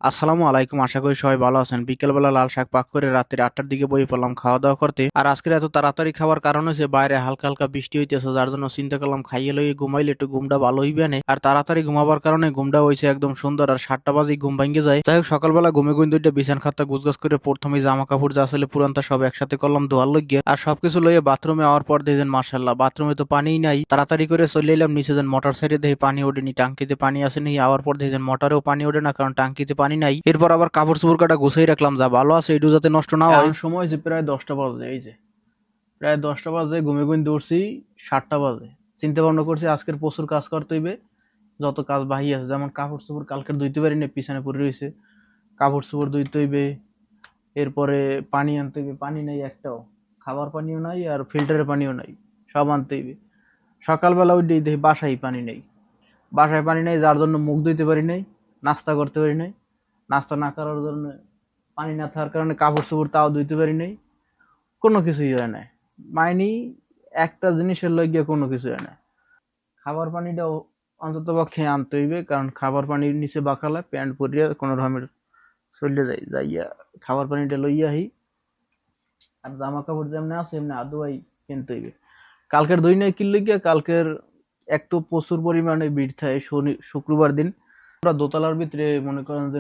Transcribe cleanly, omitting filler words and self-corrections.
আসসালামু আলাইকুম, আশা করি সবাই ভালো আছেন। বিকেলবেলা লাল শাক পাক করে রাত্রি 8টার দিকে বই পড়লাম খাওয়া দাওয়া করতে। আর আজকের এত তাড়াতাড়ি খাওয়ার কারণ হচ্ছে বাইরে হালকা হালকা বৃষ্টি হইতেছে, যার জন্য চিন্তা করলাম খাইয়ে লইয়ে ঘুমাইলে একটু ঘুমটা ভালো হইবে না। আর তাড়াতাড়ি ঘুমাবার কারণে ঘুমটা হয়েছে একদম সুন্দর, আর 7টা বাজে ঘুম ভাঙ্গে যায়। যাই হোক, সকালবেলা ঘুমে ঘুম দুইটা বিছান খাতা গুছগাছ করে প্রথমে জামা কাপড় যা আসলে পুরানটা সব একসাথে করলাম ধোয়ার লইগে। আর সবকিছু লইয়ে বাথরুমে আওয়ার পর দেখেন মার্শাল্লাহ বাথরুমে তো পানিই নাই। তাড়াতাড়ি করে চলে এলাম নিচে, যেন মোটর সাইডে দেখে পানি ওঠেনি, টাঙ্কিতে পানি আসেনি। আওয়ার পর দেখেন মোটরেও পানি ওঠে না, কারণ টাঙ্কিতে পানি নাই। এরপর আবার কাপড় চোপড় কাটা গুছাই রাখলাম, যা ভালো আছে এটু যাতে নষ্ট না হয়। এখন সময় হয়েছে প্রায় 10টা বাজে, এই যে প্রায় 10টা বাজে ঘুমে ঘুম দৌড়ছি 7টা বাজে। চিন্তা ভাবনা করছি আজকের প্রচুর কাজ করতে হইবে, যত কাজ বাহি আছে, যেমন কাপড় চোপড় কালকের ধুইতে পারি না, পিছনে পড়ে রয়েছে, কাপড় চোপড় ধুইতে হইবে। এরপরে পানি আনতে হইবে, পানি নাই একটাও, খাবার পানিও নাই আর ফিল্টারের পানিও নাই, সব আনতে হইবে। সকালবেলা ওই দেখি বাসায় পানি নেই, বাসায় পানি নেই, যার জন্য মুখ ধুইতে পারি নাই, নাস্তা করতে পারি নাই, নাস্তা না করার জন্য পানি না থাকার কারণে কাপড় চোপড় তাও ধুইতে পারি নাই, কোনো কিছুই হয় না। মাইনি একটা জিনিসের লাগিয়ে কোনো কিছু হয় না। খাবার পানিটাও অন্তত পক্ষে আনতে হইবে, কারণ খাবার পানির নিচে বাকালা প্যান্ট পরিয়া কোনো রকমের চলে যাই, যাইয়া খাবার পানিটা লইয়া আহি। আর জামা কাপড় যেমনি আছে এমনি আদুয়াই কিনতে হইবে। কালকের দুই নাই কিনলে গিয়া কালকের এক তো প্রচুর পরিমাণে ভিড় থাকে, শনি শুক্রবার দিন আমরা দোতলার ভিতরে মনে করেন যে